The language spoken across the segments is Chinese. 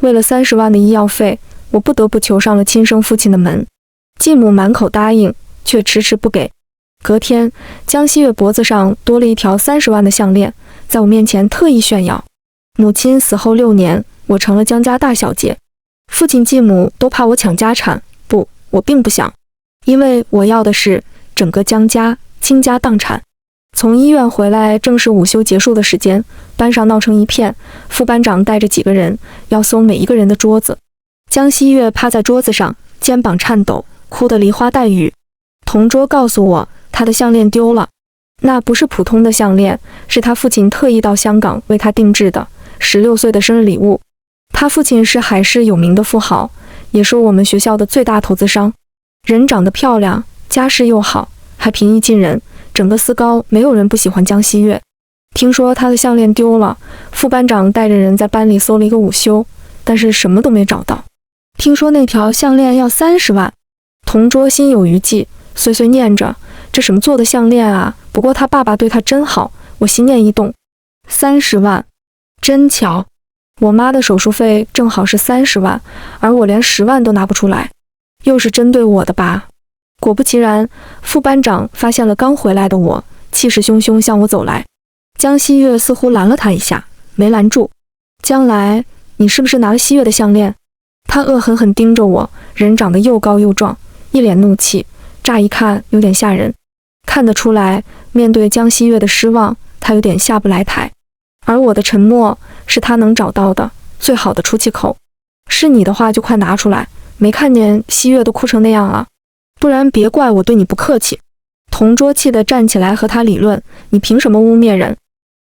为了30万的医药费，我不得不求上了亲生父亲的门。继母满口答应，却迟迟不给。隔天，江希月脖子上多了一条30万的项链，在我面前特意炫耀。母亲死后6年，我成了江家大小姐。父亲继母都怕我抢家产，不，我并不想，因为我要的是整个江家倾家荡产。从医院回来，正是午休结束的时间，班上闹成一片，副班长带着几个人要搜每一个人的桌子。江希月趴在桌子上，肩膀颤抖，哭得梨花带雨。同桌告诉我，他的项链丢了。那不是普通的项链，是他父亲特意到香港为他定制的16岁的生日礼物。他父亲是海市有名的富豪，也是我们学校的最大投资商，人长得漂亮，家世又好，还平易近人，整个思高没有人不喜欢江希月。听说他的项链丢了，副班长带着人在班里搜了一个午休，但是什么都没找到。听说那条项链要30万，同桌心有余悸，碎碎念着，这什么做的项链啊？不过他爸爸对他真好。我心念一动，30万，真巧，我妈的手术费正好是30万，而我连10万都拿不出来，又是针对我的吧？果不其然，副班长发现了刚回来的我，气势汹汹向我走来。江希月似乎拦了他一下，没拦住。将来，你是不是拿了希月的项链？他恶狠狠盯着我，人长得又高又壮，一脸怒气，乍一看有点吓人。看得出来，面对江希月的失望，他有点下不来台。而我的沉默，是他能找到的最好的出气口。是你的话就快拿出来，没看见希月都哭成那样了？不然别怪我对你不客气。同桌气得站起来和他理论，你凭什么污蔑人？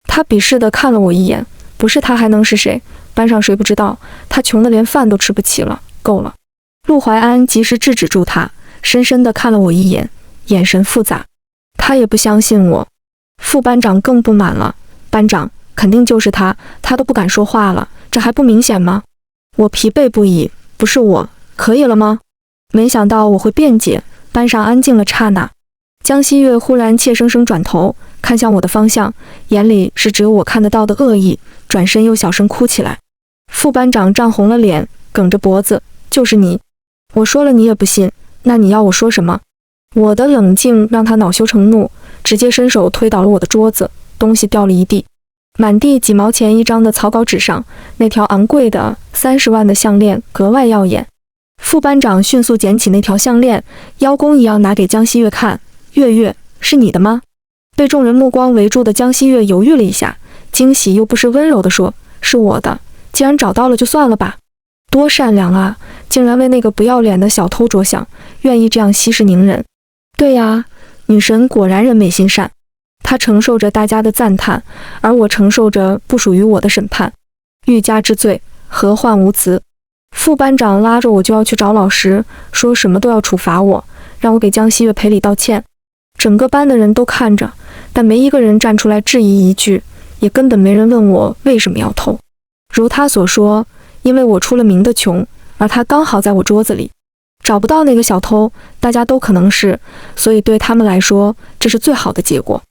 他鄙视地看了我一眼，不是他还能是谁？班上谁不知道，他穷得连饭都吃不起了，够了。陆怀安及时制止住他，深深地看了我一眼，眼神复杂。他也不相信我。副班长更不满了，班长，肯定就是他，他都不敢说话了，这还不明显吗？我疲惫不已，不是我，可以了吗？没想到我会辩解，班上安静了刹那。江希月忽然怯生生转头看向我的方向，眼里是只有我看得到的恶意，转身又小声哭起来。副班长涨红了脸，梗着脖子，就是你。我说了你也不信，那你要我说什么？我的冷静让他恼羞成怒，直接伸手推倒了我的桌子，东西掉了一地。满地几毛钱一张的草稿纸上，那条昂贵的30万的项链格外耀眼。副班长迅速捡起那条项链，邀功一样拿给江希月看。月月，是你的吗？被众人目光围住的江希月犹豫了一下，惊喜又不失温柔地说，是我的，既然找到了就算了吧。多善良啊，竟然为那个不要脸的小偷着想，愿意这样息事宁人。对呀，女神果然人美心善。她承受着大家的赞叹，而我承受着不属于我的审判。欲加之罪，何患无辞？副班长拉着我就要去找老师，说什么都要处罚我，让我给江希月赔礼道歉。整个班的人都看着，但没一个人站出来质疑一句，也根本没人问我为什么要偷。如他所说，因为我出了名的穷，而他刚好在我桌子里，找不到那个小偷，大家都可能是，所以对他们来说，这是最好的结果。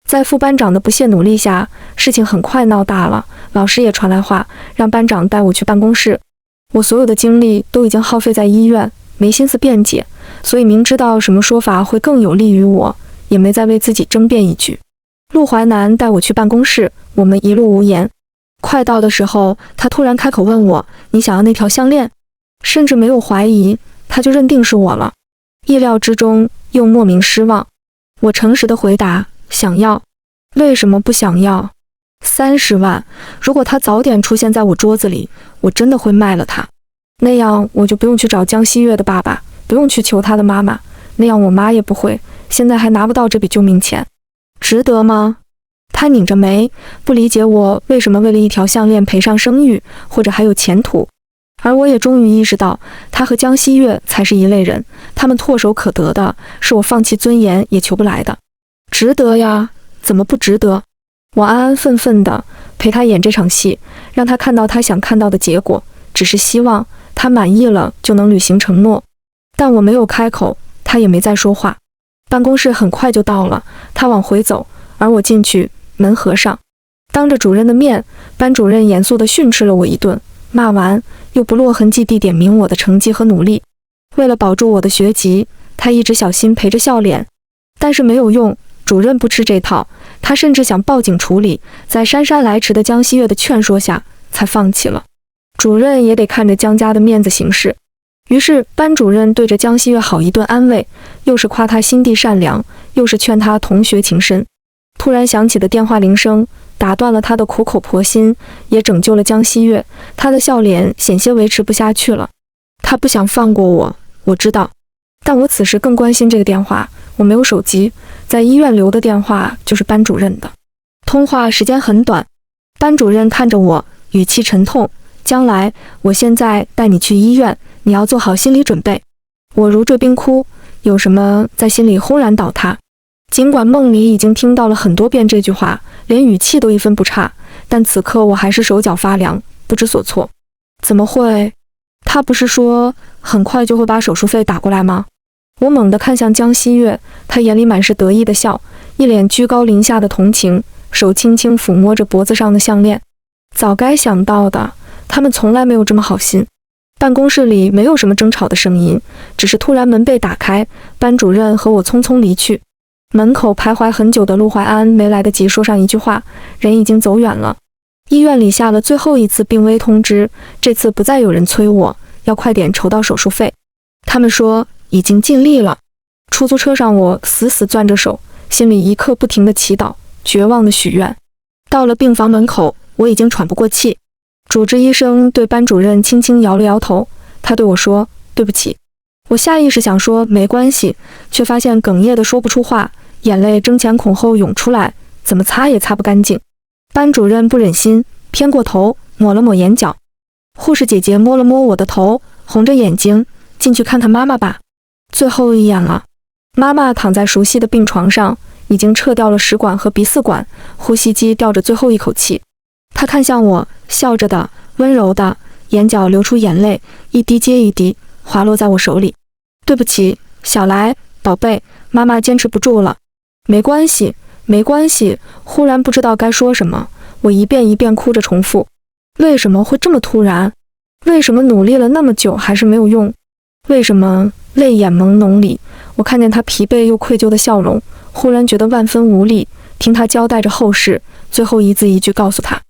在副班长的不懈努力下，事情很快闹大了，老师也传来话，让班长带我去办公室。我所有的精力都已经耗费在医院，没心思辩解，所以明知道什么说法会更有利于我，也没再为自己争辩一句。陆淮南带我去办公室，我们一路无言。快到的时候，他突然开口问我，你想要那条项链？甚至没有怀疑，他就认定是我了。意料之中，又莫名失望。我诚实的回答，想要。为什么不想要？30万，如果他早点出现在我桌子里，我真的会卖了他。那样我就不用去找江希月的爸爸，不用去求他的妈妈，那样我妈也不会，现在还拿不到这笔救命钱。值得吗？他拧着眉，不理解我为什么为了一条项链赔上声誉，或者还有前途。而我也终于意识到，他和江希月才是一类人，他们唾手可得的，是我放弃尊严也求不来的。值得呀，怎么不值得？我安安分分的陪他演这场戏，让他看到他想看到的结果，只是希望他满意了就能履行承诺。但我没有开口，他也没再说话。办公室很快就到了，他往回走，而我进去，门合上。当着主任的面，班主任严肃地训斥了我一顿，骂完又不落痕迹地点明我的成绩和努力。为了保住我的学籍，他一直小心陪着笑脸，但是没有用，主任不吃这套，他甚至想报警处理，在姗姗来迟的江希月的劝说下才放弃了。主任也得看着江家的面子行事，于是班主任对着江希月好一顿安慰，又是夸他心地善良，又是劝他同学情深。突然响起的电话铃声打断了他的苦口婆心，也拯救了江希月，他的笑脸险些维持不下去了。他不想放过我，我知道，但我此时更关心这个电话。我没有手机，在医院留的电话就是班主任的。通话时间很短，班主任看着我，语气沉痛：将来，我现在带你去医院，你要做好心理准备。我如坠冰窟，有什么在心里轰然倒塌。尽管梦里已经听到了很多遍这句话，连语气都一分不差，但此刻我还是手脚发凉，不知所措。怎么会？他不是说很快就会把手术费打过来吗？我猛地看向江希月，他眼里满是得意的笑，一脸居高临下的同情，手轻轻抚摸着脖子上的项链。早该想到的，他们从来没有这么好心。办公室里没有什么争吵的声音，只是突然门被打开，班主任和我匆匆离去。门口徘徊很久的陆怀安没来得及说上一句话，人已经走远了。医院里下了最后一次病危通知，这次不再有人催我，要快点筹到手术费。他们说已经尽力了。出租车上我死死攥着手，心里一刻不停地祈祷，绝望的许愿。到了病房门口，我已经喘不过气。主治医生对班主任轻轻摇了摇头，他对我说：对不起。我下意识想说没关系，却发现哽咽的说不出话，眼泪争前恐后涌出来，怎么擦也擦不干净。班主任不忍心，偏过头抹了抹眼角。护士姐姐摸了摸我的头，红着眼睛：进去看看妈妈吧，最后一眼了。妈妈躺在熟悉的病床上，已经撤掉了食管和鼻饲管，呼吸机吊着最后一口气。她看向我，笑着的，温柔的，眼角流出眼泪，一滴接一滴滑落在我手里。对不起，小来，宝贝，妈妈坚持不住了。没关系，没关系。忽然不知道该说什么，我一遍一遍哭着重复。为什么会这么突然？为什么努力了那么久还是没有用？为什么？泪眼朦胧里，我看见他疲惫又愧疚的笑容，忽然觉得万分无力。听他交代着后事，最后一字一句告诉他：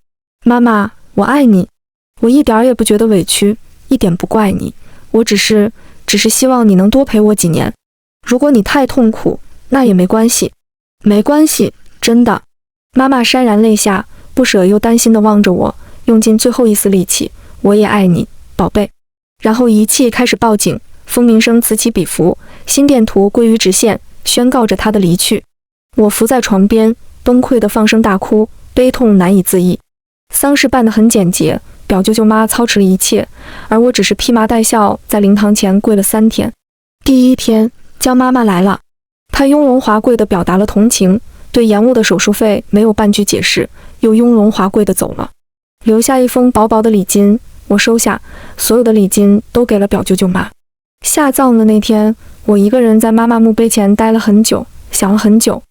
妈妈，我爱你。我一点也不觉得委屈，一点不怪你，我只是希望你能多陪我几年。如果你太痛苦，那也没关系。没关系，真的。妈妈潸然泪下，不舍又担心地望着我，用尽最后一丝力气：我也爱你，宝贝。然后仪器开始报警，蜂鸣声此起彼伏，心电图归于直线，宣告着他的离去。我伏在床边，崩溃地放声大哭，悲痛难以自抑。丧事办得很简洁，表舅舅妈操持了一切，而我只是披麻戴孝，在灵堂前跪了3天。第1天，江妈妈来了，她雍容华贵地表达了同情，对延误的手术费没有半句解释，又雍容华贵地走了，留下一封薄薄的礼金。我收下，所有的礼金都给了表舅舅妈。下葬的那天，我一个人在妈妈墓碑前待了很久，想了很久。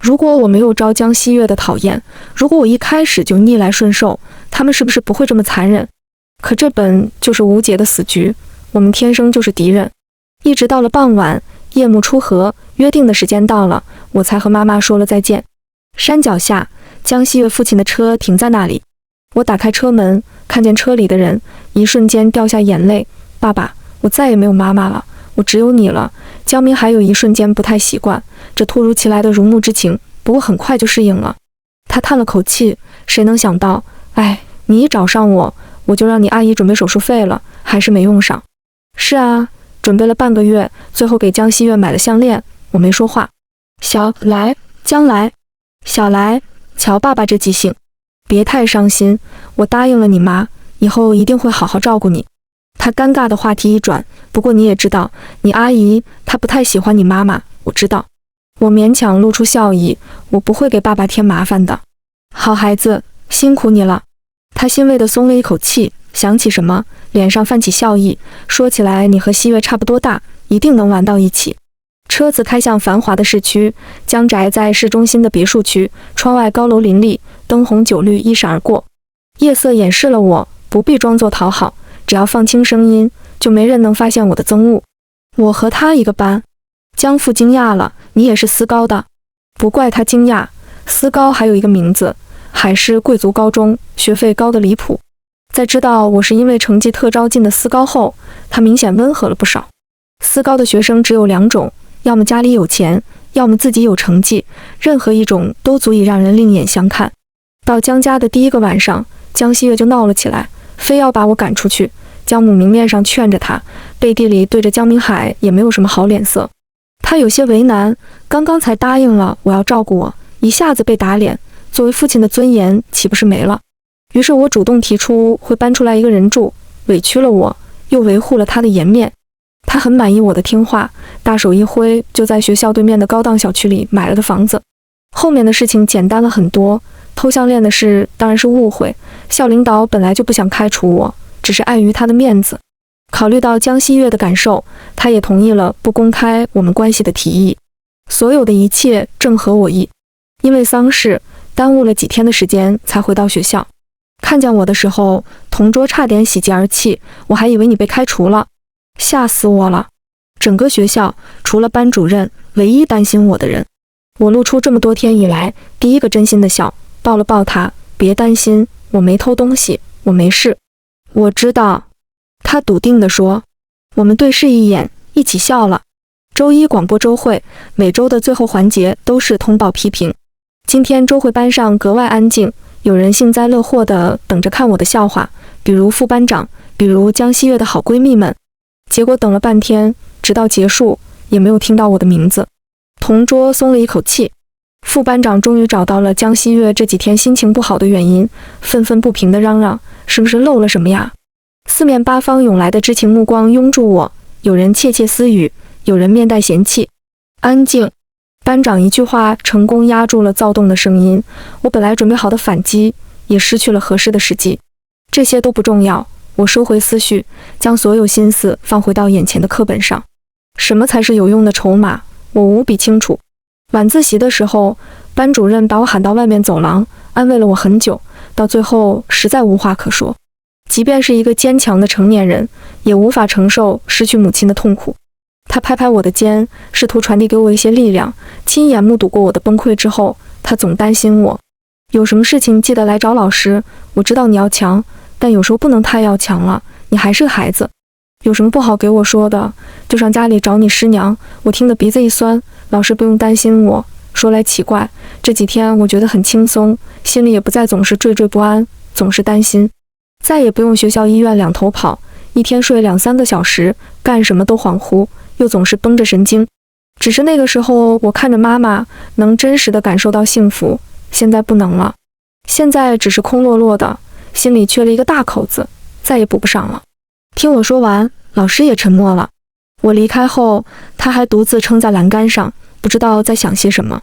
如果我没有招江希月的讨厌，如果我一开始就逆来顺受，他们是不是不会这么残忍？可这本就是无解的死局，我们天生就是敌人。一直到了傍晚，夜幕初合，约定的时间到了，我才和妈妈说了再见。山脚下，江希月父亲的车停在那里。我打开车门，看见车里的人，一瞬间掉下眼泪。爸爸，我再也没有妈妈了，我只有你了。江明还有一瞬间不太习惯这突如其来的如沐之情，不过很快就适应了。他叹了口气，谁能想到，你一找上我，我就让你阿姨准备手术费了，还是没用上。是啊，准备了半个月，最后给江希月买了项链。我没说话。小来，江来，小来，瞧爸爸这记性。别太伤心，我答应了你妈，以后一定会好好照顾你。他尴尬的话题一转，不过你也知道，你阿姨她不太喜欢你妈妈，我知道。我勉强露出笑意，我不会给爸爸添麻烦的。好孩子，辛苦你了。他欣慰地松了一口气，想起什么，脸上泛起笑意。说起来，你和希月差不多大，一定能玩到一起。车子开向繁华的市区，江宅在市中心的别墅区，窗外高楼林立，灯红酒绿一闪而过。夜色掩饰了我，不必装作讨好，只要放轻声音，就没人能发现我的憎恶。我和他一个班。江父惊讶了，你也是思高的？不怪他惊讶，思高还有一个名字，海市贵族高中，学费高的离谱。在知道我是因为成绩特招进的思高后，他明显温和了不少。思高的学生只有2种，要么家里有钱，要么自己有成绩，任何一种都足以让人另眼相看。到江家的第1个晚上，江希月就闹了起来，非要把我赶出去。江母明面上劝着他，背地里对着江明海也没有什么好脸色。他有些为难，刚刚才答应了我要照顾我，一下子被打脸，作为父亲的尊严岂不是没了？于是我主动提出会搬出来一个人住，委屈了我，又维护了他的颜面。他很满意我的听话，大手一挥，就在学校对面的高档小区里买了个房子。后面的事情简单了很多，偷项链的事当然是误会，校领导本来就不想开除我，只是碍于他的面子。考虑到江希月的感受，他也同意了不公开我们关系的提议。所有的一切正合我意。因为丧事耽误了几天的时间才回到学校。看见我的时候，同桌差点喜极而泣，我还以为你被开除了，吓死我了。整个学校除了班主任，唯一担心我的人。我露出这么多天以来第1个真心的笑，抱了抱他，别担心，我没偷东西，我没事。我知道，他笃定地说。我们对视一眼，一起笑了。周一广播周会，每周的最后环节都是通报批评。今天周会班上格外安静，有人幸灾乐祸地等着看我的笑话，比如副班长，比如江希月的好闺蜜们。结果等了半天，直到结束也没有听到我的名字。同桌松了一口气，副班长终于找到了江希月这几天心情不好的原因，愤愤不平地嚷嚷，是不是漏了什么呀？四面八方涌来的知情目光拥住我，有人窃窃私语，有人面带嫌弃。安静！班长一句话成功压住了躁动的声音，我本来准备好的反击也失去了合适的时机。这些都不重要，我收回思绪，将所有心思放回到眼前的课本上。什么才是有用的筹码，我无比清楚。晚自习的时候，班主任把我喊到外面走廊，安慰了我很久，到最后实在无话可说。即便是一个坚强的成年人，也无法承受失去母亲的痛苦。他拍拍我的肩，试图传递给我一些力量。亲眼目睹过我的崩溃之后，他总担心我。有什么事情记得来找老师，我知道你要强，但有时候不能太要强了，你还是个孩子。有什么不好给我说的，就上家里找你师娘。我听得鼻子一酸，老师不用担心我。说来奇怪，这几天我觉得很轻松，心里也不再总是惴惴不安，总是担心。再也不用学校医院两头跑，一天睡2-3个小时，干什么都恍惚，又总是绷着神经。只是那个时候我看着妈妈能真实地感受到幸福，现在不能了。现在只是空落落的，心里缺了一个大口子，再也补不上了。听我说完，老师也沉默了。我离开后，他还独自撑在栏杆上，不知道在想些什么。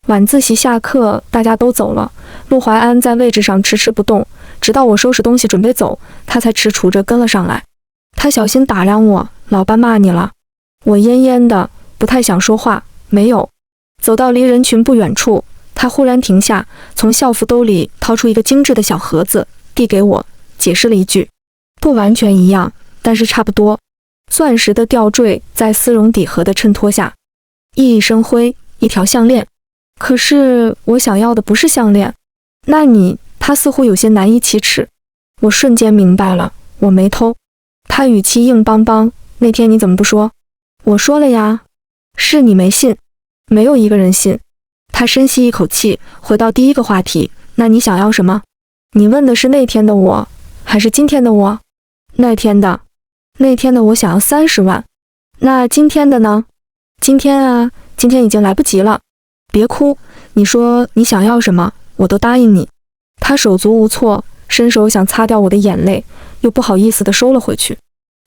晚自习下课，大家都走了，陆怀安在位置上迟迟不动，直到我收拾东西准备走，他才踟蹰着跟了上来。他小心打量我，老班骂你了。我恹恹的，不太想说话，没有。走到离人群不远处，他忽然停下，从校服兜里掏出一个精致的小盒子，递给我，解释了一句：不完全一样，但是差不多。钻石的吊坠在丝绒底盒的衬托下，熠熠生辉，一条项链。可是我想要的不是项链。那你……他似乎有些难以启齿。我瞬间明白了，我没偷。他语气硬邦邦，那天你怎么不说？我说了呀。是你没信，没有一个人信。他深吸一口气，回到第一个话题，那你想要什么？你问的是那天的我，还是今天的我？那天的。那天的我想要30万。那今天的呢？今天啊，今天已经来不及了。别哭，你说你想要什么，我都答应你。他手足无措，伸手想擦掉我的眼泪，又不好意思地收了回去。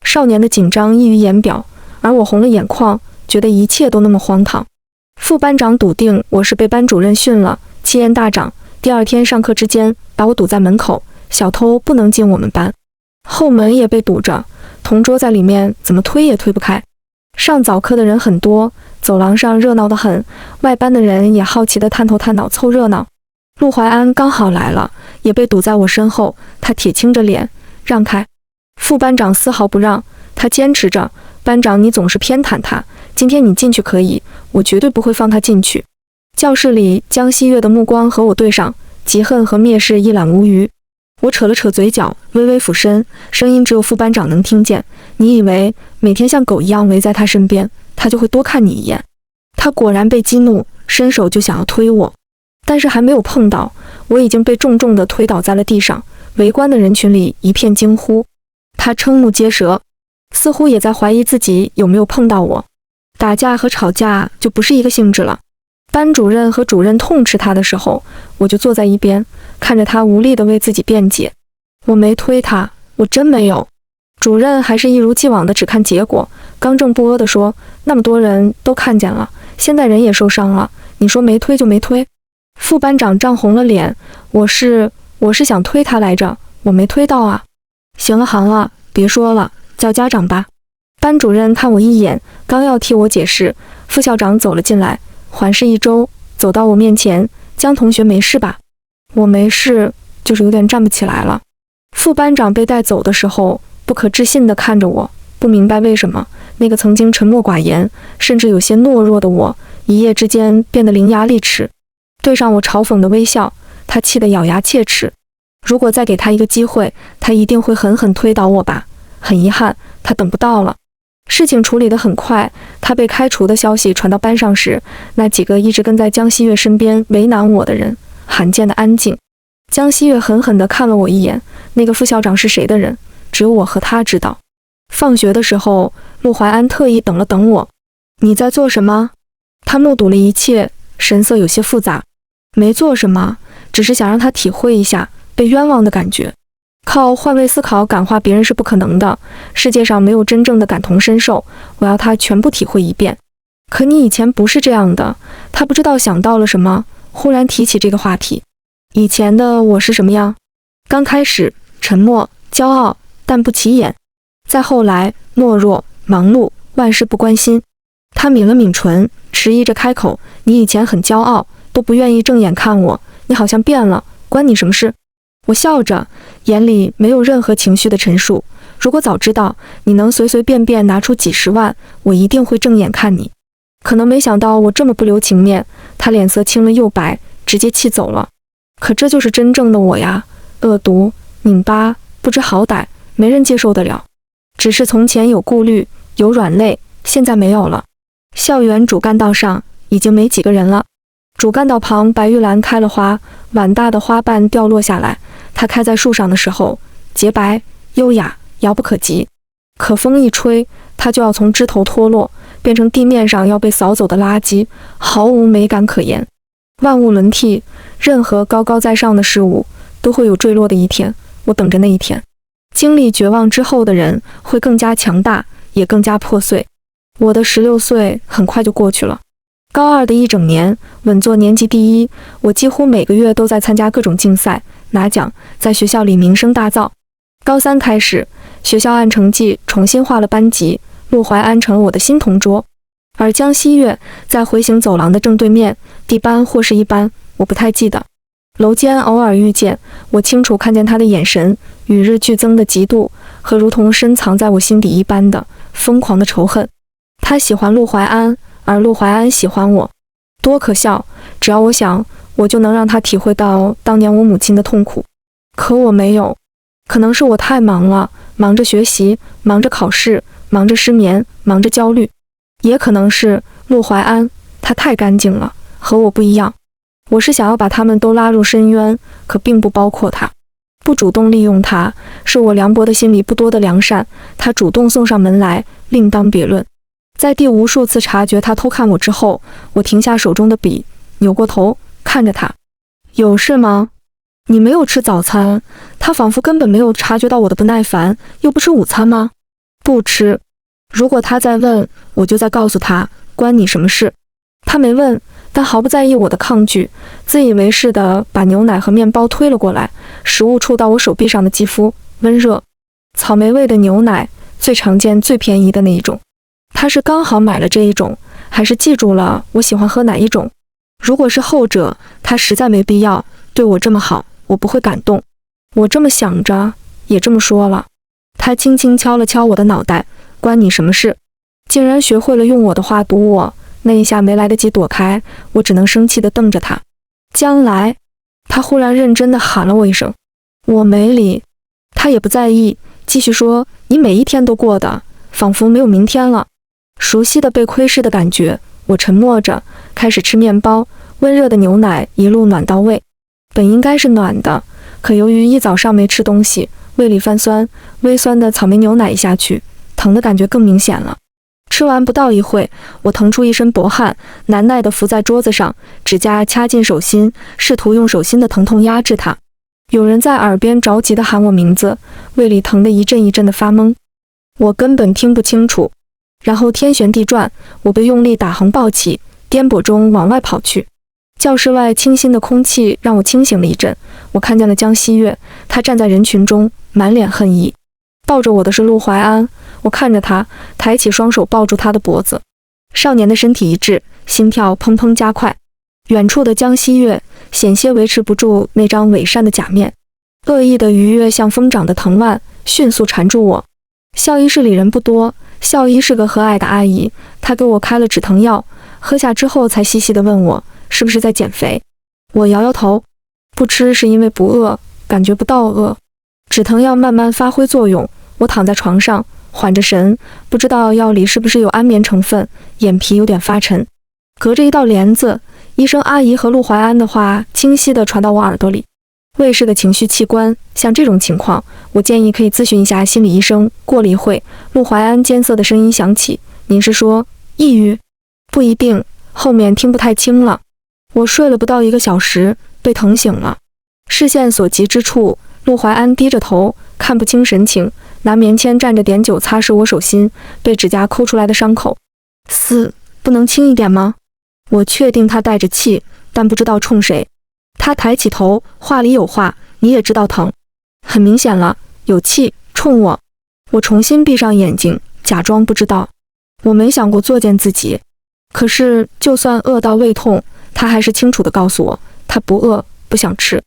少年的紧张溢于言表，而我红了眼眶，觉得一切都那么荒唐。副班长笃定我是被班主任训了，气焰大涨。第2天上课之间，把我堵在门口，小偷不能进我们班，后门也被堵着，同桌在里面怎么推也推不开。上早课的人很多，走廊上热闹得很，外班的人也好奇地探头探脑凑热闹。陆怀安刚好来了，也被堵在我身后。他铁青着脸，让开！副班长丝毫不让，他坚持着，班长你总是偏袒他，今天你进去可以，我绝对不会放他进去。教室里，江西月的目光和我对上，嫉恨和蔑视一览无余。我扯了扯嘴角，微微俯身，声音只有副班长能听见。你以为每天像狗一样围在他身边，他就会多看你一眼？他果然被激怒，伸手就想要推我，但是还没有碰到，我已经被重重地推倒在了地上。围观的人群里一片惊呼。他瞠目结舌，似乎也在怀疑自己有没有碰到我。打架和吵架就不是一个性质了。班主任和主任痛斥他的时候，我就坐在一边，看着他无力地为自己辩解。我没推他，我真没有。主任还是一如既往的只看结果，刚正不阿地说，那么多人都看见了，现在人也受伤了，你说没推就没推。副班长涨红了脸，我是想推他来着，我没推到啊。行了，别说了，叫家长吧。班主任看我一眼，刚要替我解释，副校长走了进来，环视一周，走到我面前，江同学没事吧？我没事，就是有点站不起来了。副班长被带走的时候，不可置信地看着我，不明白为什么那个曾经沉默寡言，甚至有些懦弱的我，一夜之间变得伶牙俐齿。对上我嘲讽的微笑，他气得咬牙切齿。如果再给他一个机会，他一定会狠狠推倒我吧。很遗憾，他等不到了。事情处理得很快，他被开除的消息传到班上时，那几个一直跟在江西月身边为难我的人罕见的安静。江西月狠狠地看了我一眼，那个副校长是谁的人，只有我和他知道。放学的时候，陆怀安特意等了等我。你在做什么？他目睹了一切，神色有些复杂。没做什么，只是想让他体会一下被冤枉的感觉。靠换位思考感化别人是不可能的，世界上没有真正的感同身受，我要他全部体会一遍。可你以前不是这样的。他不知道想到了什么，忽然提起这个话题。以前的我是什么样？刚开始沉默、骄傲，但不起眼；再后来懦弱、忙碌，万事不关心。他抿了抿唇，迟疑着开口：你以前很骄傲，都不愿意正眼看我，你好像变了，关你什么事？我笑着，眼里没有任何情绪的陈述。如果早知道你能随随便便拿出几十万，我一定会正眼看你。可能没想到我这么不留情面，他脸色青了又白，直接气走了。可这就是真正的我呀，恶毒、拧巴、不知好歹，没人接受得了。只是从前有顾虑，有软肋，现在没有了。校园主干道上已经没几个人了。主干道旁白玉兰开了花，碗大的花瓣掉落下来。它开在树上的时候，洁白优雅，遥不可及。可风一吹，它就要从枝头脱落，变成地面上要被扫走的垃圾，毫无美感可言。万物轮替，任何高高在上的事物都会有坠落的一天，我等着那一天。经历绝望之后的人会更加强大，也更加破碎。我的16岁很快就过去了。高2的一整年，稳坐年级第一，我几乎每个月都在参加各种竞赛，拿奖，在学校里名声大噪。高3开始，学校按成绩重新划了班级，陆怀安成了我的新同桌。而江西月在回行走廊的正对面，D班或是1班，我不太记得。楼间偶尔遇见，我清楚看见他的眼神，与日俱增的嫉妒和如同深藏在我心底一般的疯狂的仇恨。他喜欢陆怀安，而陆怀安喜欢我，多可笑！只要我想，我就能让他体会到当年我母亲的痛苦。可我没有，可能是我太忙了，忙着学习，忙着考试，忙着失眠，忙着焦虑。也可能是陆怀安，他太干净了，和我不一样。我是想要把他们都拉入深渊，可并不包括他。不主动利用他，是我凉薄的心里不多的良善。他主动送上门来，另当别论。在第无数次察觉他偷看我之后，我停下手中的笔，扭过头看着他。有事吗？你没有吃早餐？他仿佛根本没有察觉到我的不耐烦。又不吃午餐吗？不吃。如果他再问，我就再告诉他，关你什么事？他没问，但毫不在意我的抗拒，自以为是地把牛奶和面包推了过来。食物触到我手臂上的肌肤，温热，草莓味的牛奶，最常见最便宜的那一种。他是刚好买了这一种，还是记住了我喜欢喝哪一种？如果是后者，他实在没必要对我这么好，我不会感动。我这么想着，也这么说了。他轻轻敲了敲我的脑袋，关你什么事？竟然学会了用我的话堵我，那一下没来得及躲开，我只能生气地瞪着他。将来，他忽然认真地喊了我一声，我没理，他也不在意，继续说，你每一天都过得仿佛没有明天了。熟悉的被窥视的感觉，我沉默着，开始吃面包，温热的牛奶一路暖到胃，本应该是暖的，可由于一早上没吃东西，胃里泛酸，微酸的草莓牛奶一下去，疼的感觉更明显了。吃完不到一会，我腾出一身薄汗，难耐地伏在桌子上，指甲掐进手心，试图用手心的疼痛压制它。有人在耳边着急地喊我名字，胃里疼得一阵一阵的发懵，我根本听不清楚。然后天旋地转，我被用力打横抱起，颠簸中往外跑去。教室外清新的空气让我清醒了一阵，我看见了江西月，他站在人群中，满脸恨意。抱着我的是陆怀安，我看着他，抬起双手抱住他的脖子。少年的身体一致，心跳砰砰加快。远处的江西月险些维持不住那张伪善的假面，恶意的愉悦像疯长的藤蔓，迅速缠住我。校医室里人不多，校医是个和蔼的阿姨，她给我开了止疼药，喝下之后才细细地问我是不是在减肥。我摇摇头，不吃是因为不饿，感觉不到饿。止疼药慢慢发挥作用，我躺在床上缓着神，不知道药里是不是有安眠成分，眼皮有点发沉。隔着一道帘子，医生阿姨和陆怀安的话清晰地传到我耳朵里。胃是个情绪器官，像这种情况，我建议可以咨询一下心理医生。过了一会，陆怀安艰涩的声音响起，您是说抑郁？不一定，后面听不太清了。我睡了不到1个小时，被疼醒了。视线所及之处，陆怀安低着头，看不清神情，拿棉签蘸着碘酒擦拭我手心被指甲抠出来的伤口。不能轻一点吗？我确定他带着气，但不知道冲谁。他抬起头，话里有话，你也知道疼。很明显了，有气，冲我。我重新闭上眼睛，假装不知道。我没想过作践自己，可是就算饿到胃痛，他还是清楚地告诉我，他不饿，不想吃。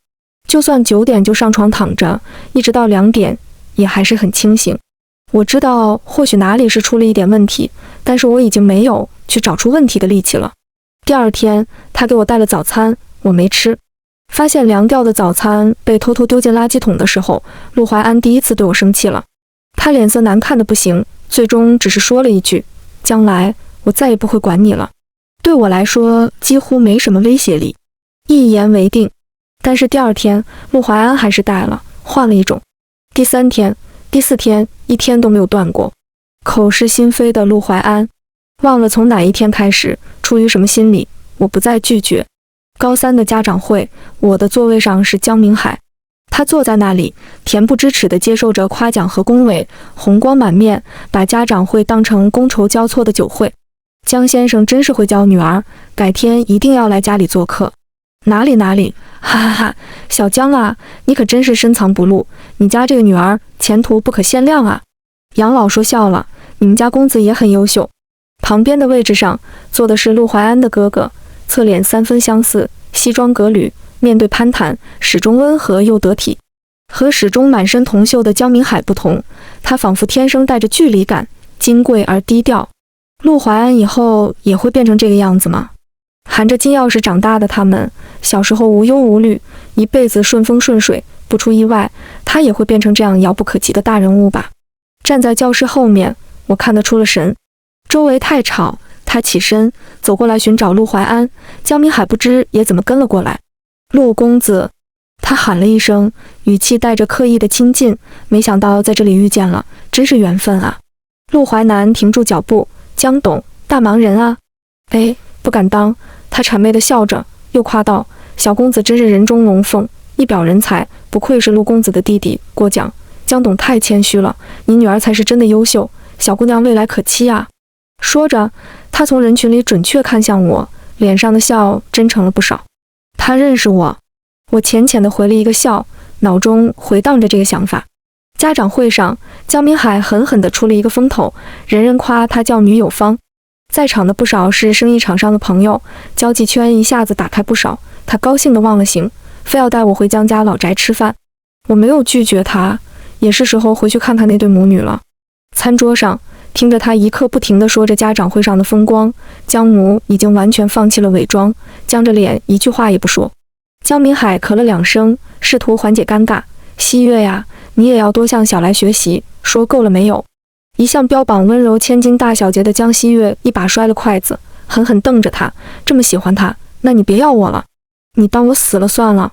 就算9点就上床躺着，一直到2点，也还是很清醒。我知道或许哪里是出了一点问题，但是我已经没有去找出问题的力气了。第二天，他给我带了早餐，我没吃。发现凉掉的早餐被偷偷丢进垃圾桶的时候，陆怀安第一次对我生气了。他脸色难看的不行，最终只是说了一句，将来我再也不会管你了。对我来说几乎没什么威胁力，一言为定。但是第二天，陆怀安还是带了，换了一种。第3天、第4天，一天都没有断过。口是心非的陆怀安，忘了从哪一天开始，出于什么心理，我不再拒绝。高3的家长会，我的座位上是江明海，他坐在那里，恬不知耻地接受着夸奖和恭维，红光满面，把家长会当成觥筹交错的酒会。江先生真是会教女儿，改天一定要来家里做客。哪里，哈哈哈，小江啊，你可真是深藏不露，你家这个女儿前途不可限量啊。杨老说笑了，你们家公子也很优秀。旁边的位置上坐的是陆怀安的哥哥，侧脸3分相似，西装革履，面对攀谈，始终温和又得体。和始终满身铜锈的江明海不同，他仿佛天生带着距离感，金贵而低调。陆怀安以后也会变成这个样子吗？含着金钥匙长大的他们，小时候无忧无虑，一辈子顺风顺水，不出意外，他也会变成这样遥不可及的大人物吧？站在教室后面，我看得出了神。周围太吵，他起身走过来寻找陆怀安，江明海不知也怎么跟了过来。陆公子，他喊了一声，语气带着刻意的亲近，没想到在这里遇见了，真是缘分啊。陆淮南停住脚步，江董，大忙人啊。哎，不敢当，他谄媚地笑着，又夸道，小公子真是人中龙凤，一表人才，不愧是陆公子的弟弟。过奖，江董太谦虚了，你女儿才是真的优秀，小姑娘未来可期啊。说着，他从人群里准确看向我，脸上的笑真诚了不少。他认识我，我浅浅地回了一个笑，脑中回荡着这个想法。家长会上，江明海狠狠地出了一个风头，人人夸他叫女友芳。在场的不少是生意场上的朋友，交际圈一下子打开不少。他高兴得忘了形，非要带我回江家老宅吃饭。我没有拒绝他，也是时候回去看看那对母女了。餐桌上，听着他一刻不停地说着家长会上的风光，江母已经完全放弃了伪装，僵着脸一句话也不说。江明海咳了2声，试图缓解尴尬。西月呀，你也要多向小来学习，说够了没有？一向标榜温柔千金大小姐的江西月一把摔了筷子，狠狠瞪着他，这么喜欢他，那你别要我了，你当我死了算了。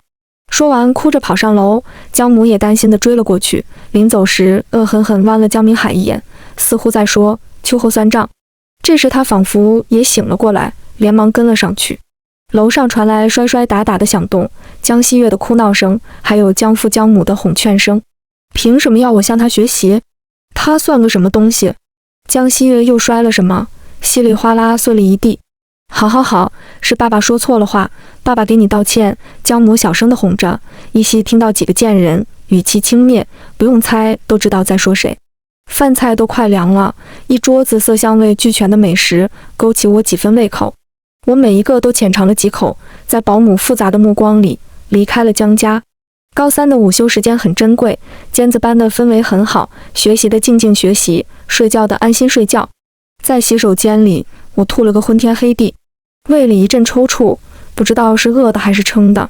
说完哭着跑上楼，江母也担心地追了过去，临走时恶狠狠剜了江明海一眼，似乎在说秋后算账。这时他仿佛也醒了过来，连忙跟了上去。楼上传来摔摔打打的响动，江西月的哭闹声，还有江父江母的哄劝声。凭什么要我向他学习？他算个什么东西？江西月又摔了什么？稀里哗啦碎了一地。好好好，是爸爸说错了话，爸爸给你道歉。江母小声地哄着，依稀听到几个贱人，语气轻蔑，不用猜都知道在说谁。饭菜都快凉了，一桌子色香味俱全的美食勾起我几分胃口。我每一个都浅尝了几口，在保姆复杂的目光里离开了江家。高3的午休时间很珍贵，尖子班的氛围很好，学习的静静学习，睡觉的安心睡觉。在洗手间里，我吐了个昏天黑地，胃里一阵抽搐，不知道是饿的还是撑的。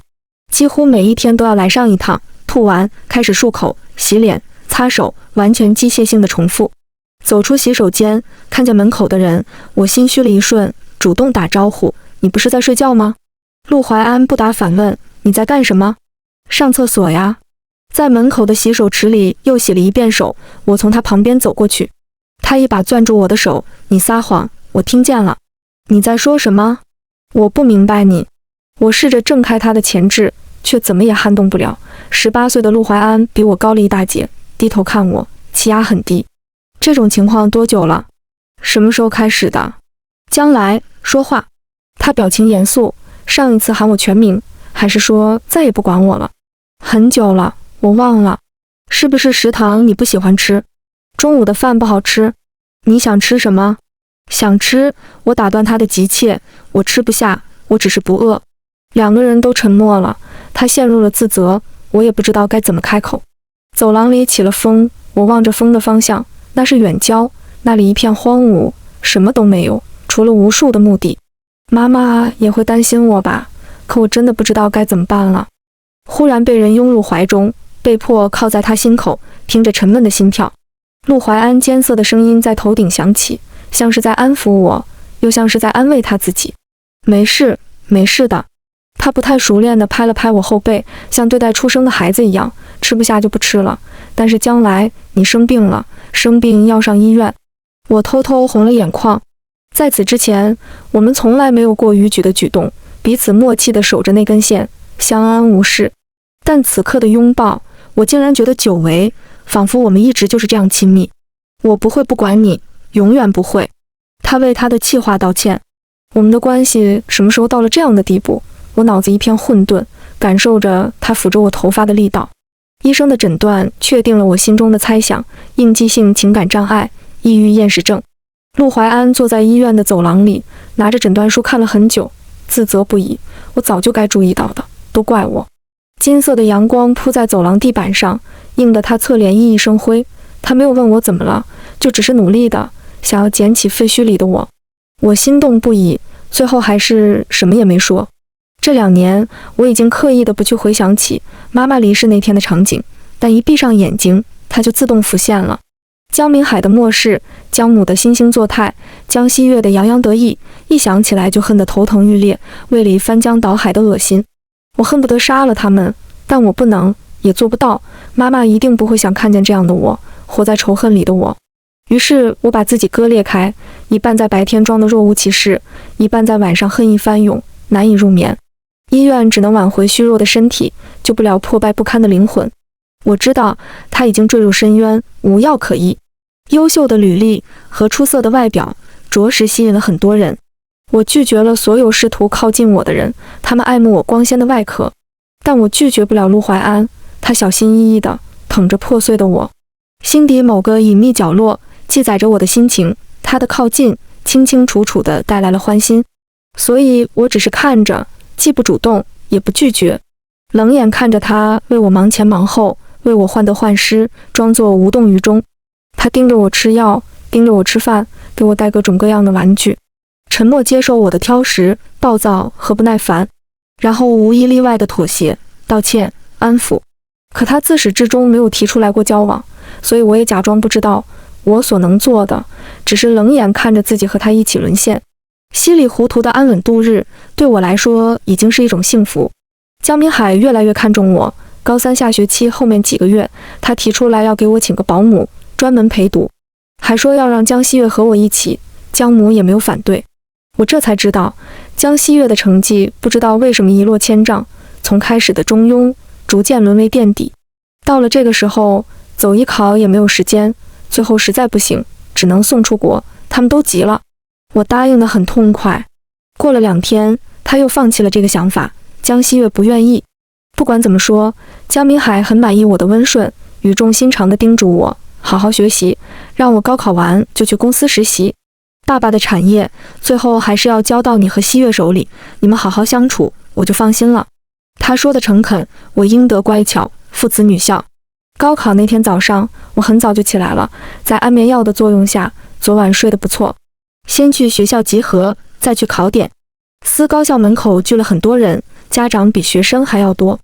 几乎每一天都要来上一趟，吐完开始漱口、洗脸、擦手，完全机械性的重复。走出洗手间，看见门口的人，我心虚了一瞬，主动打招呼：“你不是在睡觉吗？”陆怀安不答反问：“你在干什么？”“上厕所呀。”在门口的洗手池里又洗了一遍手，我从他旁边走过去，他一把攥住我的手：“你撒谎，我听见了。”“你在说什么？”“我不明白你。”我试着挣开他的钳制，却怎么也撼动不了。18岁的陆怀安比我高了一大截，低头看我，气压很低。“这种情况多久了？什么时候开始的？”“将来说话。”他表情严肃。“上一次喊我全名，还是说再也不管我了？”“很久了，我忘了。”“是不是食堂你不喜欢吃？中午的饭不好吃？你想吃什么？”“想吃。”我打断他的急切，“我吃不下，我只是不饿。”两个人都沉默了，他陷入了自责，我也不知道该怎么开口。走廊里起了风，我望着风的方向，那是远郊，那里一片荒芜，什么都没有，除了无数的墓地。妈妈也会担心我吧，可我真的不知道该怎么办了。忽然被人拥入怀中，被迫靠在他心口，听着沉闷的心跳。陆怀安艰涩的声音在头顶响起，像是在安抚我，又像是在安慰他自己。“没事，没事的。”他不太熟练地拍了拍我后背，像对待出生的孩子一样，“吃不下就不吃了，但是将来你生病了，生病要上医院。”我偷偷红了眼眶。在此之前，我们从来没有过逾矩的举动，彼此默契地守着那根线，相安无事。但此刻的拥抱，我竟然觉得久违，仿佛我们一直就是这样亲密。“我不会不管你，永远不会。”他为他的气话道歉。我们的关系什么时候到了这样的地步？我脑子一片混沌，感受着他抚着我头发的力道。医生的诊断确定了我心中的猜想：应激性情感障碍，抑郁厌食症。陆怀安坐在医院的走廊里，拿着诊断书看了很久，自责不已。我早就该注意到的，都怪我。金色的阳光铺在走廊地板上，映得他侧脸熠熠生辉。他没有问我怎么了，就只是努力的想要捡起废墟里的我。我心动不已，最后还是什么也没说。这2年，我已经刻意的不去回想起妈妈离世那天的场景，但一闭上眼睛，它就自动浮现了。江明海的漠视，江母的惺惺作态，江西月的洋洋得意，一想起来就恨得头疼欲裂，胃里翻江倒海的恶心。我恨不得杀了他们，但我不能，也做不到。妈妈一定不会想看见这样的我，活在仇恨里的我。于是我把自己割裂开，一半在白天装得若无其事，一半在晚上恨意翻涌，难以入眠。医院只能挽回虚弱的身体，救不了破败不堪的灵魂。我知道他已经坠入深渊，无药可医。优秀的履历和出色的外表着实吸引了很多人。我拒绝了所有试图靠近我的人，他们爱慕我光鲜的外壳，但我拒绝不了陆怀安。他小心翼翼地捧着破碎的我，心底某个隐秘角落记载着我的心情。他的靠近清清楚楚地带来了欢心，所以我只是看着，既不主动也不拒绝，冷眼看着他为我忙前忙后，为我患得患失，装作无动于衷。他盯着我吃药，盯着我吃饭，给我带各种各样的玩具，沉默接受我的挑食、暴躁和不耐烦，然后无一例外的妥协、道歉、安抚。可他自始至终没有提出来过交往，所以我也假装不知道。我所能做的，只是冷眼看着自己和他一起沦陷，稀里糊涂的安稳度日，对我来说已经是一种幸福。江明海越来越看重我，高三下学期后面几个月，他提出来要给我请个保姆，专门陪读，还说要让江希月和我一起，江母也没有反对。我这才知道，江希月的成绩不知道为什么一落千丈，从开始的中庸，逐渐沦为垫底。到了这个时候，走艺考也没有时间，最后实在不行，只能送出国，他们都急了。我答应得很痛快。过了2天，他又放弃了这个想法，江希月不愿意。不管怎么说，江明海很满意我的温顺，语重心长地叮嘱我好好学习，让我高考完就去公司实习。爸爸的产业最后还是要交到你和希月手里，你们好好相处，我就放心了。他说的诚恳，我应得乖巧，父慈女孝。高考那天早上，我很早就起来了，在安眠药的作用下，昨晚睡得不错。先去学校集合，再去考点。私高校门口聚了很多人，家长比学生还要多。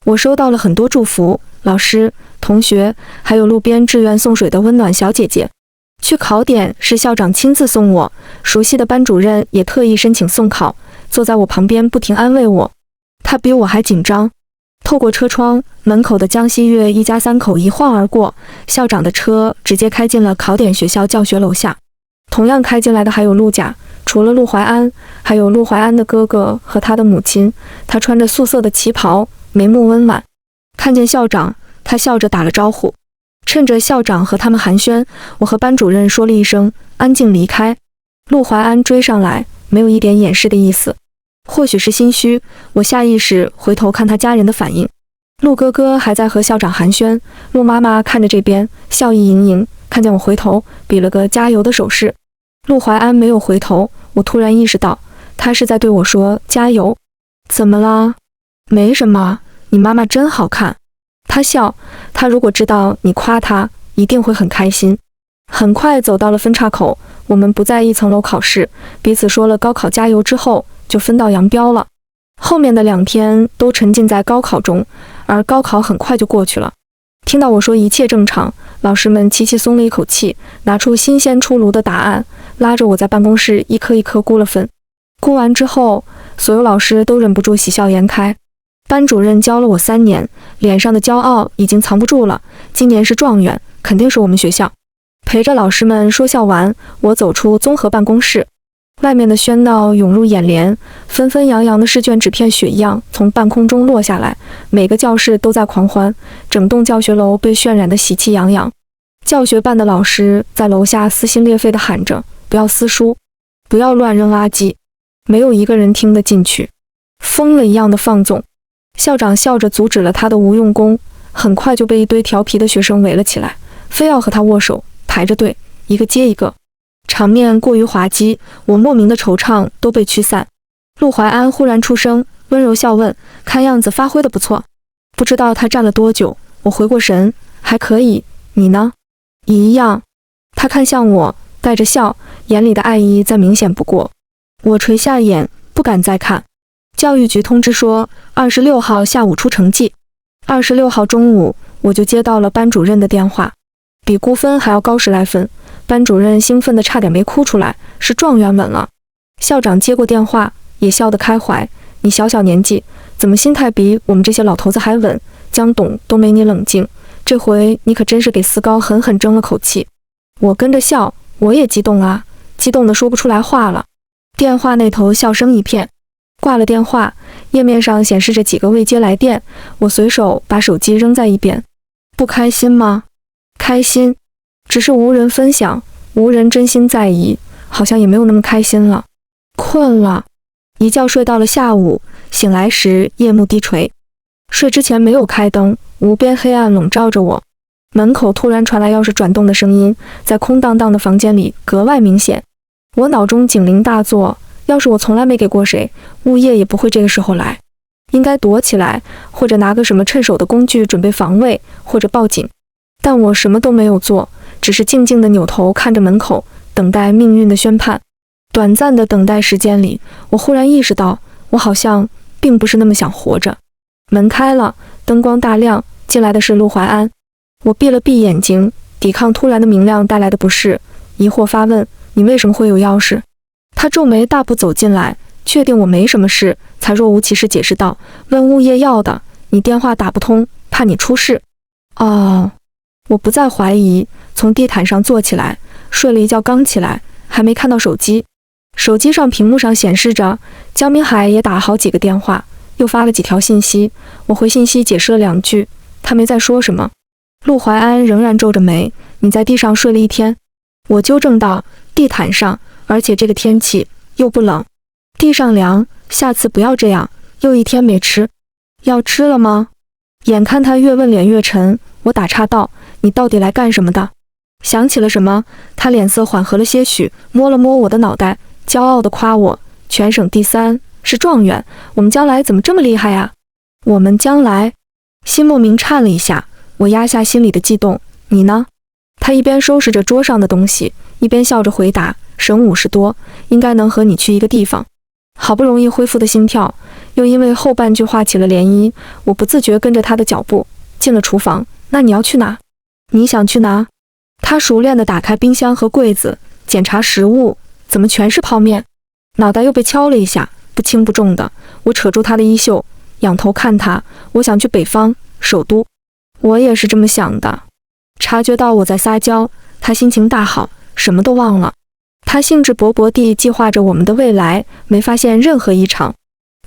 我收到了很多祝福，老师、同学，还有路边志愿送水的温暖小姐姐。去考点是校长亲自送我，熟悉的班主任也特意申请送考，坐在我旁边不停安慰我。他比我还紧张。透过车窗，门口的江希月一家3口一晃而过，校长的车直接开进了考点学校教学楼下。同样开进来的还有陆家，除了陆怀安，还有陆怀安的哥哥和他的母亲。他穿着素色的旗袍，眉目温婉。看见校长，他笑着打了招呼。趁着校长和他们寒暄，我和班主任说了一声安静离开。陆怀安追上来，没有一点掩饰的意思。或许是心虚，我下意识回头看他家人的反应。陆哥哥还在和校长寒暄，陆妈妈看着这边，笑意盈盈，看见我回头，比了个加油的手势。陆怀安没有回头，我突然意识到，他是在对我说加油。怎么了？没什么，你妈妈真好看。他笑，他如果知道你夸他，一定会很开心。很快走到了分岔口，我们不在一层楼考试，彼此说了高考加油之后，就分道扬镳了。后面的2天都沉浸在高考中，而高考很快就过去了。听到我说一切正常，老师们齐齐松了一口气，拿出新鲜出炉的答案，拉着我在办公室一颗一颗估了分。估完之后，所有老师都忍不住喜笑颜开。班主任教了我3年，脸上的骄傲已经藏不住了。今年是状元，肯定是我们学校。陪着老师们说笑完，我走出综合办公室。外面的喧闹涌入眼帘，纷纷扬扬的试卷纸片雪一样从半空中落下来，每个教室都在狂欢，整栋教学楼被渲染得喜气洋洋。教学办的老师在楼下撕心裂肺地喊着：不要撕书，不要乱扔垃圾，没有一个人听得进去，疯了一样的放纵。校长笑着阻止了他的无用功，很快就被一堆调皮的学生围了起来，非要和他握手，排着队，一个接一个。场面过于滑稽，我莫名的惆怅都被驱散。陆怀安忽然出声，温柔笑问：看样子发挥的不错。不知道他站了多久，我回过神，还可以，你呢？一样。他看向我，带着笑，眼里的爱意再明显不过。我垂下眼，不敢再看。教育局通知说26号下午出成绩。26号中午，我就接到了班主任的电话，比估分还要高10来分。班主任兴奋得差点没哭出来，是状元稳了。校长接过电话，也笑得开怀。你小小年纪，怎么心态比我们这些老头子还稳？江董都没你冷静，这回你可真是给思高狠狠争了口气。我跟着笑，我也激动啊，激动得说不出来话了。电话那头笑声一片，挂了电话，页面上显示着几个未接来电，我随手把手机扔在一边。不开心吗？开心。只是无人分享，无人真心在意，好像也没有那么开心了。困了，一觉睡到了下午，醒来时夜幕低垂。睡之前没有开灯，无边黑暗笼罩着我。门口突然传来钥匙转动的声音，在空荡荡的房间里格外明显。我脑中警铃大作，要是我从来没给过谁，物业也不会这个时候来。应该躲起来，或者拿个什么趁手的工具准备防卫，或者报警。但我什么都没有做，只是静静地扭头看着门口，等待命运的宣判。短暂的等待时间里，我忽然意识到，我好像并不是那么想活着。门开了，灯光大亮，进来的是陆怀安。我闭了闭眼睛，抵抗突然的明亮带来的不适，疑惑发问：“你为什么会有钥匙？”他皱眉大步走进来，确定我没什么事，才若无其事解释道：“问物业要的，你电话打不通，怕你出事。”哦，我不再怀疑，从地毯上坐起来，睡了一觉刚起来，还没看到手机。手机上屏幕上显示着江明海也打了好几个电话，又发了几条信息，我回信息解释了2句，他没再说什么。陆怀安仍然皱着眉：“你在地上睡了一天？”我纠正道：“地毯上，而且这个天气又不冷，地上凉，下次不要这样。又一天没吃，要吃了吗？”眼看他越问脸越沉，我打岔道：“你到底来干什么的？”想起了什么，他脸色缓和了些许，摸了摸我的脑袋，骄傲地夸我：“全省第3，是状元，我们将来怎么这么厉害呀？”我们将来，心莫名颤了一下，我压下心里的悸动。你呢？他一边收拾着桌上的东西，一边笑着回答：“省50多，应该能和你去一个地方。”好不容易恢复的心跳，又因为后半句话起了涟漪，我不自觉跟着他的脚步进了厨房。那你要去哪？你想去哪？他熟练地打开冰箱和柜子，检查食物，怎么全是泡面？脑袋又被敲了一下，不轻不重的。我扯住他的衣袖，仰头看他。我想去北方，首都。我也是这么想的。察觉到我在撒娇，他心情大好，什么都忘了。他兴致勃勃地计划着我们的未来，没发现任何异常。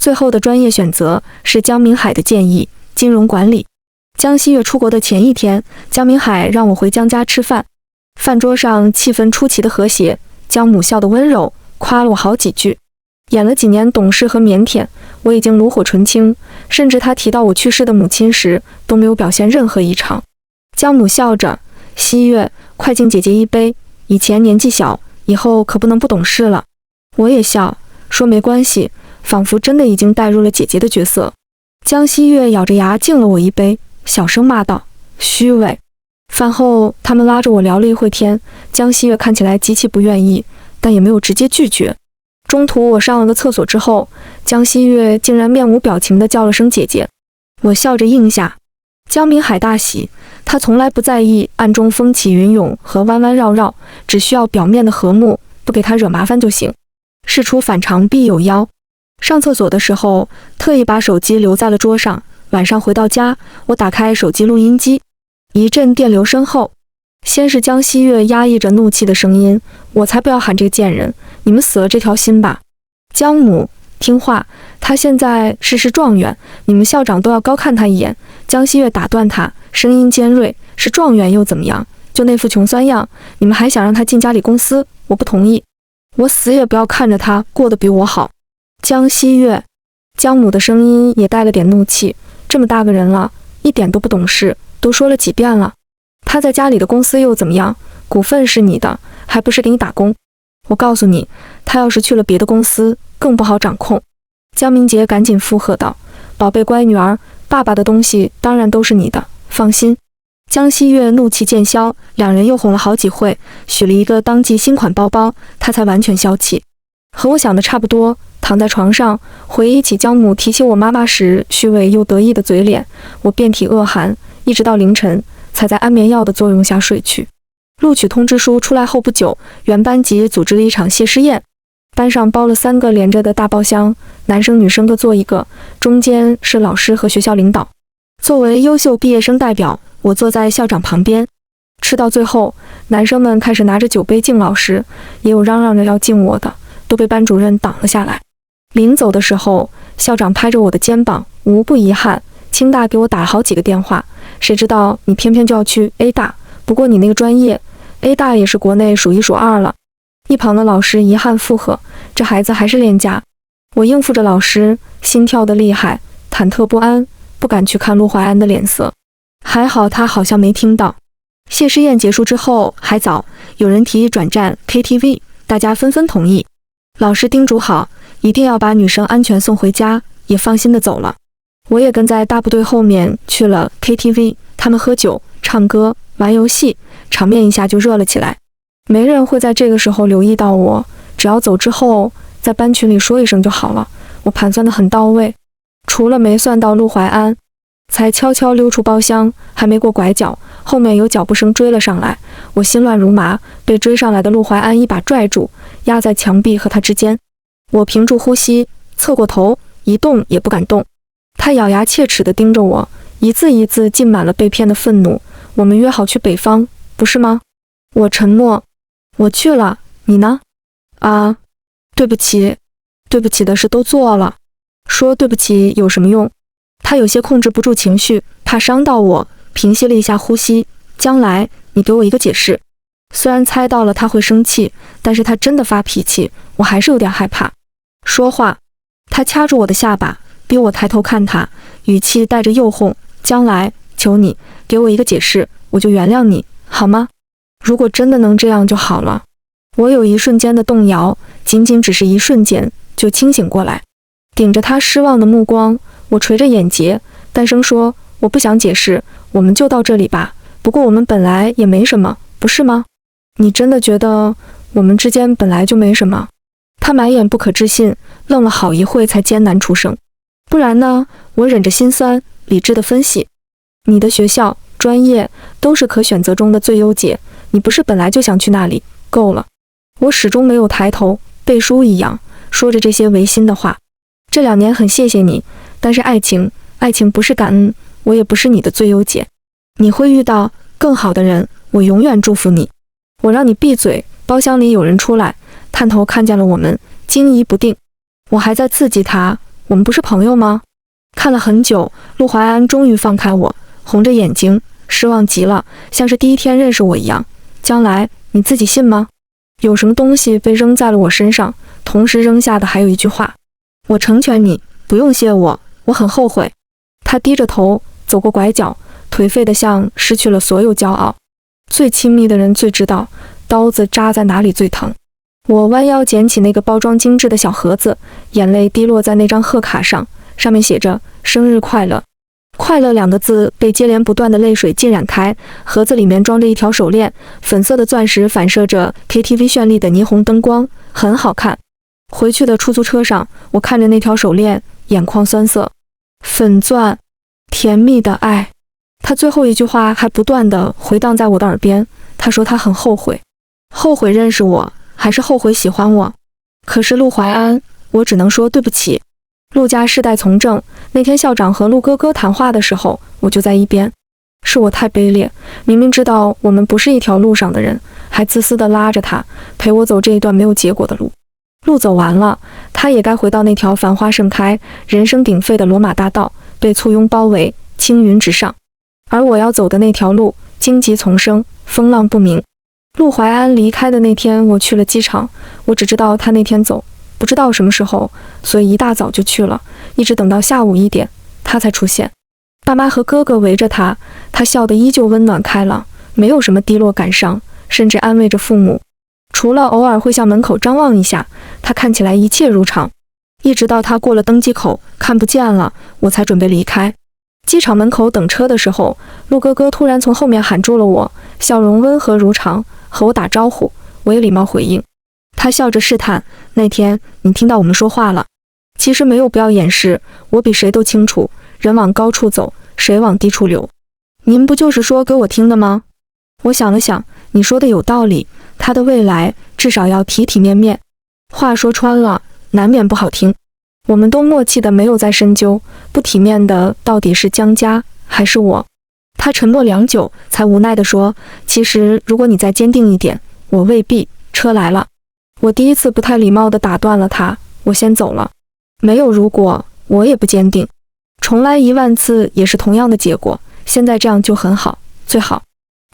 最后的专业选择是江明海的建议，金融管理。江西月出国的前一天，江明海让我回江家吃饭。饭桌上气氛出奇的和谐，江母笑得温柔，夸了我好几句。演了几年懂事和腼腆，我已经炉火纯青，甚至他提到我去世的母亲时，都没有表现任何异常。江母笑着：“西月，快敬姐姐一杯，以前年纪小，以后可不能不懂事了。”我也笑，说没关系，仿佛真的已经带入了姐姐的角色。江西月咬着牙敬了我一杯，小声骂道：“虚伪。”饭后，他们拉着我聊了一会天，江西月看起来极其不愿意，但也没有直接拒绝。中途我上了个厕所之后，江西月竟然面无表情地叫了声姐姐，我笑着应下。江明海大喜，他从来不在意暗中风起云涌和弯弯绕绕，只需要表面的和睦，不给他惹麻烦就行。事出反常必有妖。上厕所的时候，特意把手机留在了桌上。晚上回到家，我打开手机录音机，一阵电流声后，先是江西月压抑着怒气的声音：“我才不要喊这个贱人，你们死了这条心吧。江母听话，他现在是状元，你们校长都要高看他一眼。”江西月打断他，声音尖锐：“是状元又怎么样？就那副穷酸样，你们还想让他进家里公司？我不同意，我死也不要看着他过得比我好。”江西月，江母的声音也带了点怒气：“这么大个人了，一点都不懂事，都说了几遍了。他在家里的公司又怎么样？股份是你的，还不是给你打工？我告诉你，他要是去了别的公司，更不好掌控。”江明杰赶紧附和道：“宝贝乖女儿，爸爸的东西当然都是你的，放心。”江西月怒气渐消，两人又哄了好几回，许了一个当季新款包包，他才完全消气。和我想的差不多，躺在床上回忆起江母提起我妈妈时虚伪又得意的嘴脸，我遍体恶寒，一直到凌晨才在安眠药的作用下睡去。录取通知书出来后不久，原班级组织了一场谢师宴，班上包了3个连着的大包厢，男生女生各坐一个，中间是老师和学校领导。作为优秀毕业生代表，我坐在校长旁边。吃到最后，男生们开始拿着酒杯敬老师，也有嚷嚷着要敬我的，都被班主任挡了下来。临走的时候，校长拍着我的肩膀，无不遗憾。清大给我打了好几个电话，谁知道你偏偏就要去 A 大，不过你那个专业 A 大也是国内数1数2了。一旁的老师遗憾附和，这孩子还是恋家。我应付着老师，心跳得厉害，忐忑不安，不敢去看陆怀安的脸色。还好他好像没听到。谢师宴结束之后还早，有人提议转战 KTV， 大家纷纷同意。老师叮嘱好，一定要把女生安全送回家，也放心的走了。我也跟在大部队后面去了 KTV， 他们喝酒、唱歌、玩游戏，场面一下就热了起来。没人会在这个时候留意到我，只要走之后在班群里说一声就好了。我盘算得很到位，除了没算到陆怀安，才悄悄溜出包厢，还没过拐角，后面有脚步声追了上来。我心乱如麻，被追上来的陆怀安一把拽住，压在墙壁和他之间。我屏住呼吸，侧过头，一动也不敢动。他咬牙切齿地盯着我，一字一字浸满了被骗的愤怒。我们约好去北方，不是吗？我沉默。我去了，你呢？啊，对不起，对不起的事都做了。说对不起有什么用？他有些控制不住情绪，怕伤到我，平息了一下呼吸。将来你给我一个解释。虽然猜到了他会生气，但是他真的发脾气，我还是有点害怕。说话。他掐住我的下巴，逼我抬头看他，语气带着诱惑。将来，求你给我一个解释，我就原谅你，好吗？如果真的能这样就好了。我有一瞬间的动摇，仅仅只是一瞬间，就清醒过来。顶着他失望的目光，我垂着眼睫，淡声说：我不想解释，我们就到这里吧。不过我们本来也没什么，不是吗？你真的觉得我们之间本来就没什么？他满眼不可置信，愣了好一会才艰难出声。不然呢？我忍着心酸，理智地分析。你的学校、专业都是可选择中的最优解，你不是本来就想去那里？够了。我始终没有抬头，背书一样，说着这些违心的话。这2年很谢谢你，但是爱情不是感恩，我也不是你的最优解。你会遇到更好的人，我永远祝福你。我让你闭嘴。包厢里有人出来，探头看见了我们，惊疑不定。我还在刺激他，我们不是朋友吗？看了很久，陆怀安终于放开我，红着眼睛，失望极了，像是第一天认识我一样。将来你自己信吗？有什么东西被扔在了我身上，同时扔下的还有一句话：我成全你，不用谢我，我很后悔。他低着头走过拐角，颓废得像失去了所有骄傲。最亲密的人最知道刀子扎在哪里最疼。我弯腰捡起那个包装精致的小盒子，眼泪滴落在那张贺卡上，上面写着生日快乐。快乐2个字被接连不断的泪水浸染开。盒子里面装着一条手链，粉色的钻石反射着 KTV 绚丽的霓虹灯光，很好看。回去的出租车上，我看着那条手链，眼眶酸涩。粉钻，甜蜜的爱。他最后一句话还不断地回荡在我的耳边，他说他很后悔，后悔认识我，还是后悔喜欢我。可是陆怀安，我只能说对不起。陆家世代从政，那天校长和陆哥哥谈话的时候，我就在一边。是我太卑劣，明明知道我们不是一条路上的人，还自私地拉着他，陪我走这一段没有结果的路。路走完了，他也该回到那条繁花盛开、人声鼎沸的罗马大道，被簇拥包围，青云直上。而我要走的那条路，荆棘丛生，风浪不明。陆怀安离开的那天，我去了机场，我只知道他那天走，不知道什么时候，所以一大早就去了，一直等到下午1点，他才出现。爸妈和哥哥围着他，他笑得依旧温暖开朗，没有什么低落感伤，甚至安慰着父母。除了偶尔会向门口张望一下，他看起来一切如常。一直到他过了登机口，看不见了，我才准备离开。机场门口等车的时候，陆哥哥突然从后面喊住了我，笑容温和如常，和我打招呼，我也礼貌回应。他笑着试探：那天你听到我们说话了？其实没有必要掩饰，我比谁都清楚，人往高处走，水往低处流。您不就是说给我听的吗？我想了想，你说的有道理，他的未来至少要体体面面。话说穿了，难免不好听。我们都默契的没有再深究，不体面的到底是江家还是我？他沉默良久，才无奈地说：其实如果你再坚定一点，我未必。车来了。我第一次不太礼貌地打断了他，我先走了。没有如果，我也不坚定。重来10000次也是同样的结果，现在这样就很好，最好。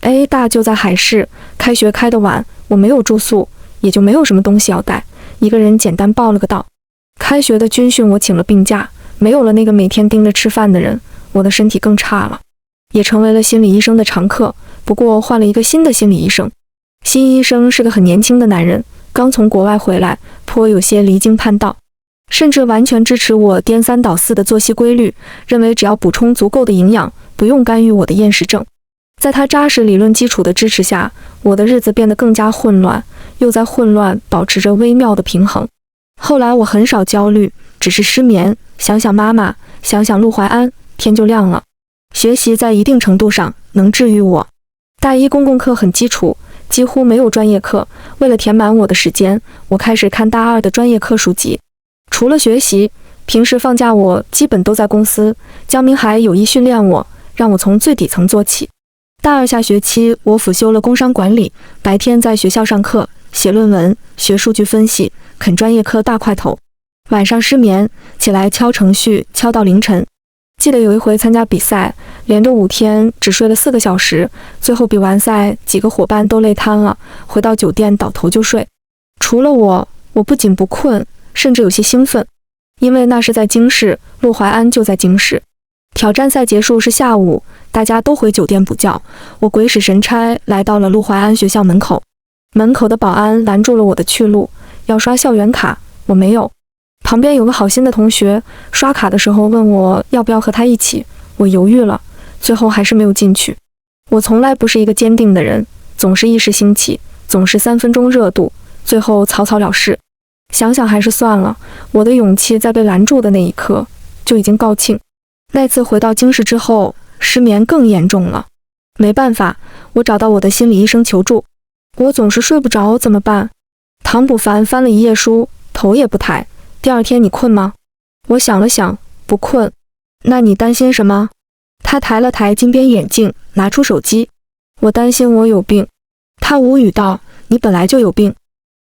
A 大就在海市，开学开得晚，我没有住宿，也就没有什么东西要带，一个人简单报了个到。开学的军训我请了病假，没有了那个每天盯着吃饭的人，我的身体更差了，也成为了心理医生的常客。不过换了一个新的心理医生，新医生是个很年轻的男人，刚从国外回来，颇有些离经叛道。甚至完全支持我颠三倒四的作息规律，认为只要补充足够的营养，不用干预我的厌食症。在他扎实理论基础的支持下，我的日子变得更加混乱，又在混乱保持着微妙的平衡。后来我很少焦虑，只是失眠，想想妈妈，想想陆淮安，天就亮了。学习在一定程度上能治愈我。大一公共课很基础，几乎没有专业课。为了填满我的时间，我开始看大二的专业课书籍。除了学习，平时放假我基本都在公司。江明海有意训练我，让我从最底层做起。大二下学期，我辅修了工商管理，白天在学校上课、写论文、学数据分析，啃专业课大块头。晚上失眠，起来敲程序，敲到凌晨。记得有一回参加比赛，连着5天只睡了4个小时，最后比完赛，几个伙伴都累瘫了，回到酒店倒头就睡。除了我不仅不困，甚至有些兴奋，因为那是在京市，陆淮安就在京市。挑战赛结束是下午，大家都回酒店补觉，我鬼使神差来到了陆淮安学校门口。门口的保安拦住了我的去路，要刷校园卡，我没有。旁边有个好心的同学，刷卡的时候问我要不要和他一起，我犹豫了，最后还是没有进去。我从来不是一个坚定的人，总是一时兴起，总是3分钟热度，最后草草了事。想想还是算了，我的勇气在被拦住的那一刻就已经告罄。那次回到京市之后，失眠更严重了。没办法，我找到我的心理医生求助。我总是睡不着，怎么办？唐补凡翻了一页书，头也不抬。第二天你困吗？我想了想，不困。那你担心什么？他抬了抬金边眼镜，拿出手机。我担心我有病。他无语道：你本来就有病。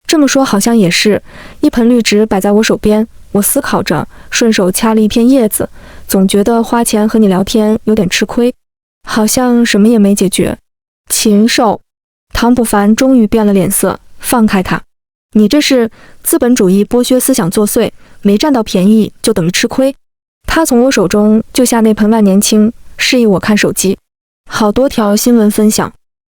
这么说好像也是。一盆绿植摆在我手边，我思考着，顺手掐了一片叶子，总觉得花钱和你聊天有点吃亏，好像什么也没解决。禽兽！唐补凡终于变了脸色，放开他。你这是资本主义剥削思想作祟，没占到便宜就等于吃亏。他从我手中救下那盆万年青，示意我看手机。好多条新闻分享：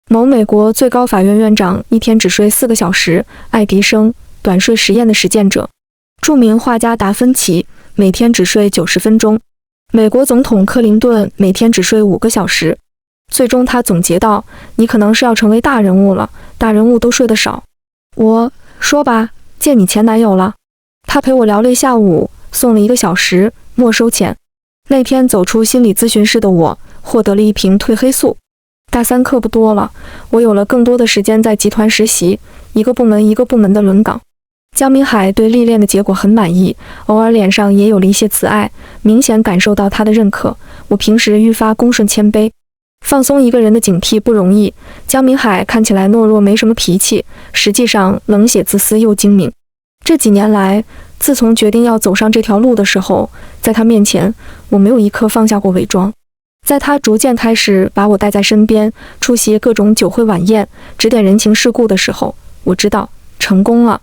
某美国最高法院院长一天只睡4个小时，爱迪生短睡实验的实践者；著名画家达芬奇每天只睡90分钟；美国总统克林顿每天只睡5个小时。最终他总结道：你可能是要成为大人物了，大人物都睡得少。我说吧，见你前男友了。他陪我聊了一下午，送了1个小时，没收钱。那天走出心理咨询室的我，获得了1瓶褪黑素。大3课不多了，我有了更多的时间在集团实习，一个部门一个部门的轮岗。江明海对历练的结果很满意，偶尔脸上也有了一些慈爱，明显感受到他的认可。我平时愈发恭顺谦卑。放松一个人的警惕不容易，江明海看起来懦弱没什么脾气，实际上冷血自私又精明。这几年来，自从决定要走上这条路的时候，在他面前，我没有一刻放下过伪装。在他逐渐开始把我带在身边，出席各种酒会晚宴，指点人情世故的时候，我知道成功了。